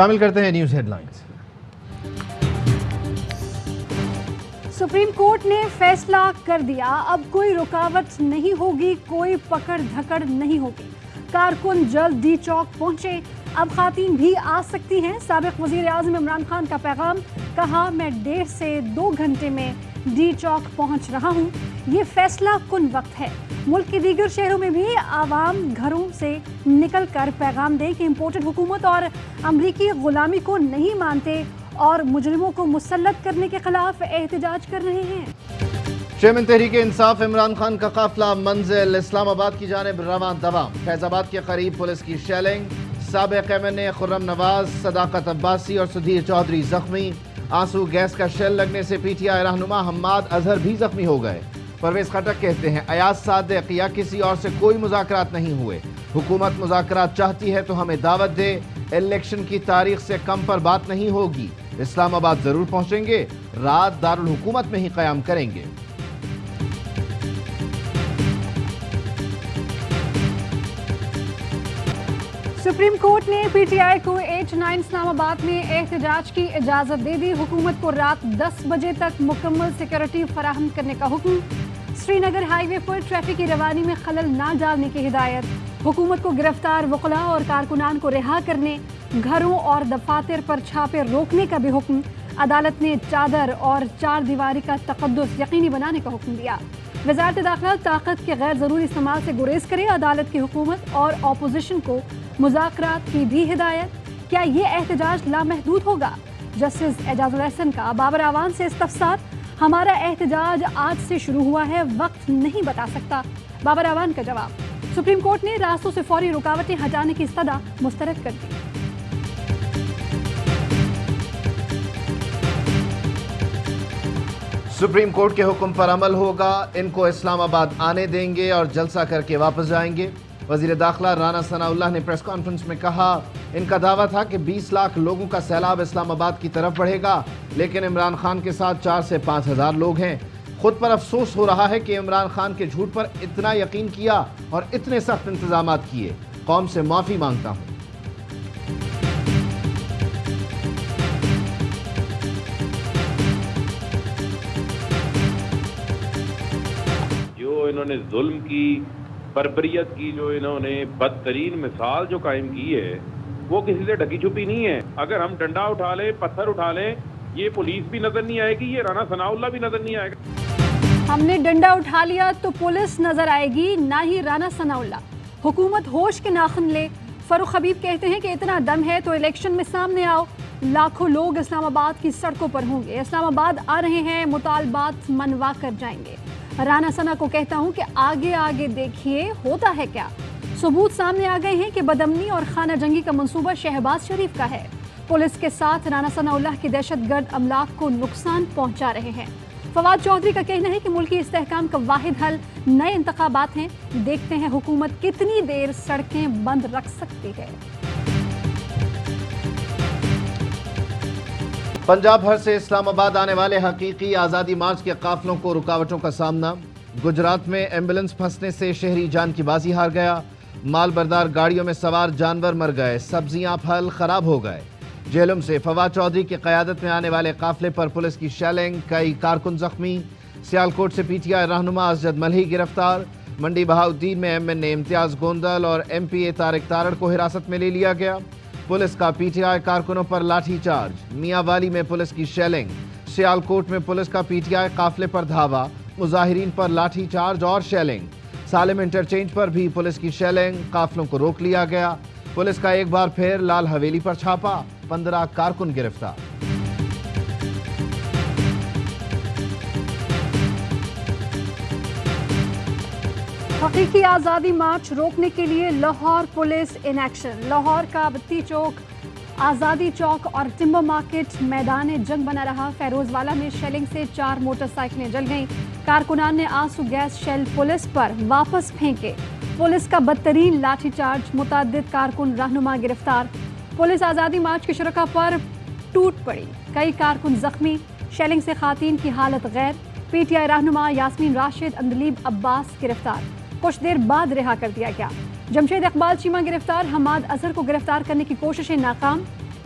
شامل کرتے ہیں news headlines. Supreme court نے فیصلہ کر دیا، اب کوئی رکاوٹ نہیں ہوگی، کوئی پکڑ دھکڑ نہیں ہوگی۔ کارکن جلد ڈی چوک پہنچے، اب خواتین بھی آ سکتی ہیں۔ سابق وزیر اعظم عمران خان کا پیغام، کہا میں 1.5 سے 2 گھنٹے میں ڈی چوک پہنچ رہا ہوں۔ یہ فیصلہ کن وقت ہے۔ ملک کے دیگر شہروں میں بھی عوام گھروں سے نکل کر پیغام دیں کہ امپورٹڈ حکومت اور امریکی غلامی کو نہیں مانتے اور مجرموں کو مسلط کرنے کے خلاف احتجاج کر رہے ہیں۔ چیئرمین تحریک انصاف عمران خان کا قافلہ منزل اسلام آباد کی جانب رواں دوام۔ فیض آباد کے قریب پولیس کی شیلنگ، سابق ایم این اے خرم نواز، صداقت عباسی اور سدھیر چودھری زخمی۔ آنسو گیس کا شیل لگنے سے پی ٹی آئی رہنما حماد اظہر بھی زخمی ہو گئے۔ پرویز خٹک کہتے ہیں ایاز صادق یا کسی اور سے کوئی مذاکرات نہیں ہوئے، حکومت مذاکرات چاہتی ہے تو ہمیں دعوت دے، الیکشن کی تاریخ سے کم پر بات نہیں ہوگی، اسلام آباد ضرور پہنچیں گے، رات دارالحکومت میں ہی قیام کریں گے۔ سپریم کورٹ نے پی ٹی آئی کو 8-9 اسلام آباد میں احتجاج کی اجازت دے دی۔ حکومت کو رات 10 بجے تک مکمل سیکورٹی فراہم کرنے کا حکم۔ سری نگر ہائی وے پر ٹریفک کی روانی میں خلل نہ ڈالنے کی ہدایت۔ حکومت کو گرفتار وکلاء اور کارکنان کو رہا کرنے، گھروں اور دفاتر پر چھاپے روکنے کا بھی حکم۔ عدالت نے چادر اور 4 دیواری کا تقدس یقینی بنانے کا حکم دیا۔ وزارت داخلہ طاقت کے غیر ضروری استعمال سے گریز کرے، عدالت کی حکومت اور اپوزیشن کو مذاکرات کی بھی ہدایت۔ کیا یہ احتجاج لامحدود ہوگا؟ جسٹس اعجاز الاحسن کا بابر اعوان سے استفسار، ہمارا احتجاج آج سے شروع ہوا ہے، وقت نہیں بتا سکتا۔ بابر اعوان کا جواب، سپریم کورٹ نے راستوں سے فوری رکاوٹیں ہٹانے کی استدعا مسترد کر دی۔ سپریم کورٹ کے حکم پر عمل ہوگا، ان کو اسلام آباد آنے دیں گے اور جلسہ کر کے واپس جائیں گے۔ وزیر داخلہ رانا ثناء اللہ نے پریس کانفرنس میں کہا، ان کا دعویٰ تھا کہ 20 لاکھ لوگوں کا سیلاب اسلام آباد کی طرف بڑھے گا، لیکن عمران خان کے ساتھ 4 سے 5 ہزار لوگ ہیں۔ خود پر افسوس ہو رہا ہے کہ عمران خان کے جھوٹ پر اتنا یقین کیا اور اتنے سخت انتظامات کیے، قوم سے معافی مانگتا ہوں۔ جو انہوں نے ظلم کی، بربریت کی، جو انہوں نے بدترین مثال جو قائم کی ہے، وہ کسی سے ڈھکی چھپی نہیں ہے۔ اگر ہم ڈنڈا اٹھا لیں، پتھر اٹھا لیں، یہ پولیس بھی نظر نہیں آئے گی، یہ رانا ثناء اللہ بھی نظر نہیں آئے گا۔ ہم نے ڈنڈا اٹھا لیا تو پولیس نظر آئے گی، نہ ہی رانا ثناء اللہ۔ حکومت ہوش کے ناخن لے۔ فاروق حبیب کہتے ہیں کہ اتنا دم ہے تو الیکشن میں سامنے آؤ، لاکھوں لوگ اسلام آباد کی سڑکوں پر ہوں گے، اسلام آباد آ رہے ہیں، مطالبات منوا کر جائیں گے۔ رانا ثنا کو کہتا ہوں کہ آگے آگے دیکھیے ہوتا ہے کیا۔ ثبوت سامنے آ گئے ہیں کہ بدامنی اور خانہ جنگی کا منصوبہ شہباز شریف کا ہے۔ پولیس کے ساتھ رانا ثناء اللہ کے دہشت گرد املاک کو نقصان پہنچا رہے ہیں۔ فواد چودھری کا کہنا ہے کہ ملکی استحکام کا واحد حل نئے انتخابات ہیں، دیکھتے ہیں حکومت کتنی دیر سڑکیں بند رکھ سکتی ہے۔ پنجاب بھر سے اسلام آباد آنے والے حقیقی آزادی مارچ کے قافلوں کو رکاوٹوں کا سامنا۔ گجرات میں ایمبولنس پھنسنے سے شہری جان کی بازی ہار گیا، مال بردار گاڑیوں میں سوار جانور مر گئے، سبزیاں پھل خراب ہو گئے۔ جہلم سے فواد چودھری کی قیادت میں آنے والے قافلے پر پولیس کی شیلنگ، کئی کارکن زخمی۔ سیالکوٹ سے پی ٹی آئی رہنما اسجد ملہی گرفتار۔ منڈی بہاؤالدین میں ایم این اے امتیاز گوندل اور ایم پی اے طارق تارڑ کو حراست میں لے لیا گیا۔ پولیس کا پی ٹی آئی کارکنوں پر لاٹھی چارج۔ میاں والی میں پولیس کی شیلنگ۔ سیالکوٹ میں پولیس کا پی ٹی آئی قافلے پر دھاوا، مظاہرین پر لاٹھی چارج اور شیلنگ۔ سالم انٹرچینج پر بھی پولیس کی شیلنگ، قافلوں کو روک لیا گیا۔ پولیس کا ایک بار پھر لال حویلی پر چھاپا، 15 کارکن گرفتار۔ حقیقی آزادی مارچ روکنے کے لیے Lahore police in action. Lahore کا بتی چوک، آزادی چوک اور ٹمبر مارکیٹ میدان جنگ بنا رہا۔ فیروز والا میں شیلنگ سے 4 موٹر سائیکلیں جل گئیں۔ کارکنان نے آنسو گیس شیل پولیس پر واپس پھینکے۔ پولیس کا بدترین لاٹھی چارج، متعدد کارکن رہنما گرفتار۔ پولیس آزادی مارچ کے شرکاء پر ٹوٹ پڑی، کئی کارکن زخمی۔ شیلنگ سے خواتین کی حالت غیر۔ پی ٹی آئی رہنما یاسمین راشد، اندلیب عباس گرفتار، کچھ دیر بعد رہا کر دیا گیا۔ جمشید اقبال چیمہ گرفتار، حماد اظہر کو گرفتار کرنے کی کوششیں ناکام۔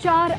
4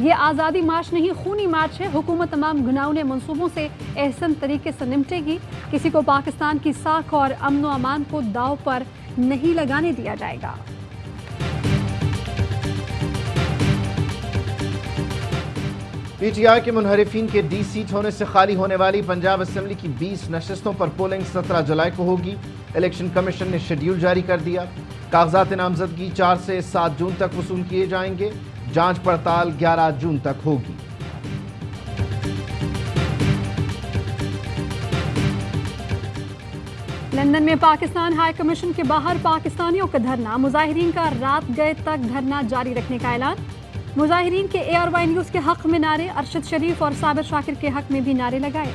یہ آزادی مارچ نہیں خونی مارچ ہے. حکومت تمام گناؤنے منصوبوں سے احسن طریقے سے نمٹے گی. کسی کو پاکستان کی ساکھ اور امن و امان کو داؤ پر نہیں لگانے دیا جائے گا. پی ٹی آئی کے منحرفین کے ڈی سیٹ ہونے سے خالی ہونے والی پنجاب اسمبلی کی 20 نشستوں پر پولنگ 17 جولائی کو ہوگی. الیکشن کمیشن نے شیڈیول جاری کر دیا. کاغذات نامزدگی 4 سے 7 جون تک وصول کیے جائیں گے. جانچ پڑتال 11 جون تک ہوگی. لندن میں پاکستان ہائی کمیشن کے باہر پاکستانیوں کا دھرنا. مظاہرین کا رات گئے تک دھرنا جاری رکھنے کا اعلان. مظاہرین کے ARY نیوز کے حق میں نعرے. ارشد شریف اور صابر شاکر کے حق میں بھی نعرے لگائے.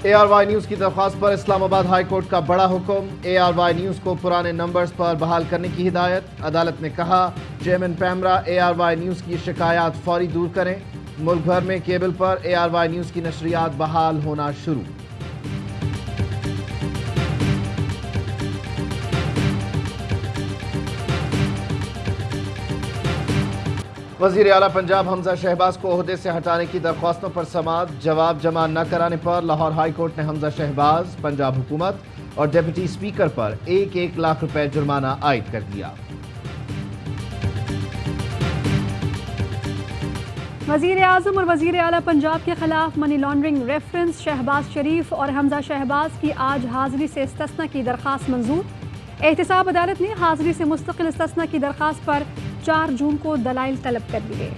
ARY نیوز کی درخواست پر اسلام آباد ہائی کورٹ کا بڑا حکم. ARY نیوز کو پرانے نمبرز پر بحال کرنے کی ہدایت. عدالت نے کہا چیئرمین پیمرا ARY نیوز کی شکایات فوری دور کریں. ملک بھر میں کیبل پر ARY نیوز کی نشریات بحال ہونا شروع. وزیر اعلیٰ پنجاب حمزہ شہباز کو عہدے سے ہٹانے کی درخواستوں پر سماعت. جواب جمع نہ کرانے پر لاہور ہائی کورٹ نے حمزہ شہباز، پنجاب حکومت اور ڈپٹی اسپیکر پر 1 لاکھ روپے جرمانہ عائد کر دیا. وزیر اعظم اور وزیر اعلیٰ پنجاب کے خلاف منی لانڈرنگ ریفرنس. شہباز شریف اور حمزہ شہباز کی آج حاضری سے استثناء کی درخواست منظور. احتساب عدالت نے حاضری سے مستقل استثناء کی درخواست پر 4 جون کو دلائل طلب کر دیے.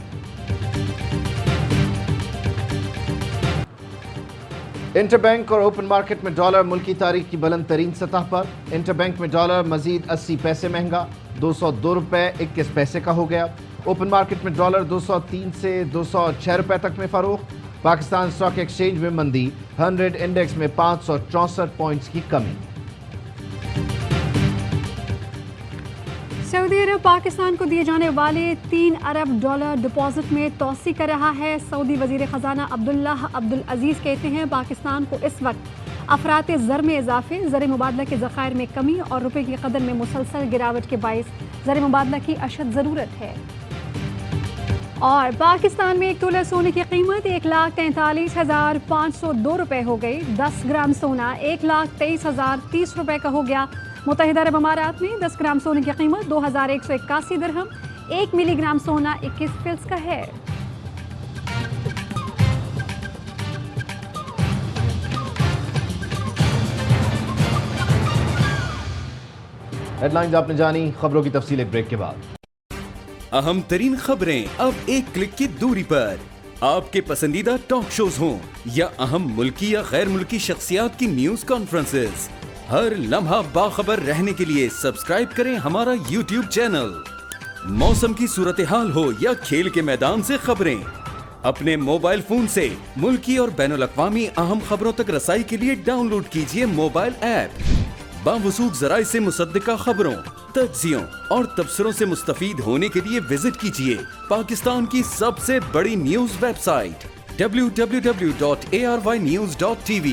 انٹر بینک اور اوپن مارکیٹ میں ڈالر ملکی تاریخ کی بلند ترین سطح پر. انٹر بینک میں ڈالر مزید 80 پیسے مہنگا، 202 روپے 21 پیسے کا ہو گیا. اوپن مارکیٹ میں ڈالر 203 سے 206 روپے تک میں فروخت. پاکستان اسٹاک ایکسچینج میں مندی. 100 انڈیکس میں 564 پوائنٹس کی کمی. سعودی عرب پاکستان کو دیے جانے والے 3 ارب ڈالر ڈپازٹ میں توسیع کر رہا ہے. سعودی وزیر خزانہ عبداللہ عبدالعزیز کہتے ہیں پاکستان کو اس وقت افراط زر میں اضافے، زر مبادلہ کے ذخائر میں کمی اور روپے کی قدر میں مسلسل گراوٹ کے باعث زر مبادلہ کی اشد ضرورت ہے. اور پاکستان میں 1 تولہ سونے کی قیمت 1,43,502 روپے ہو گئی. 10 گرام سونا 1,23,030 روپے کا ہو گیا. متحدہ عرب امارات میں 10 گرام سونے کی قیمت 2,181 درہم. 1 ملی گرام سونا 21 فلس کا ہے. ہیڈ لائنز آپ نے جانی. خبروں کی تفصیل ایک بریک کے بعد. اہم ترین خبریں اب ایک کلک کی دوری پر. آپ کے پسندیدہ ٹاک شوز ہوں یا اہم ملکی یا غیر ملکی شخصیات کی نیوز کانفرنسز، ہر لمحہ باخبر رہنے کے لیے سبسکرائب کریں ہمارا یوٹیوب چینل. موسم کی صورتحال ہو یا کھیل کے میدان سے خبریں، اپنے موبائل فون سے ملکی اور بین الاقوامی اہم خبروں تک رسائی کے لیے ڈاؤن لوڈ کیجیے موبائل ایپ. باوثوق ذرائع سے مصدقہ خبروں، تجزیوں اور تبصروں سے مستفید ہونے کے لیے وزٹ کیجیے پاکستان کی سب سے بڑی نیوز ویب سائٹ www.arYnews.tv.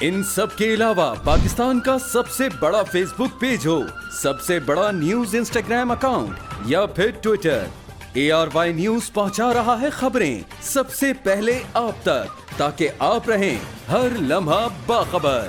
ان سب کے علاوہ پاکستان کا سب سے بڑا فیس بک پیج ہو، سب سے بڑا نیوز انسٹاگرام اکاؤنٹ یا پھر ٹویٹر، ARY نیوز پہنچا رہا ہے خبریں سب سے پہلے آپ تک، تاکہ آپ رہیں ہر لمحہ باخبر.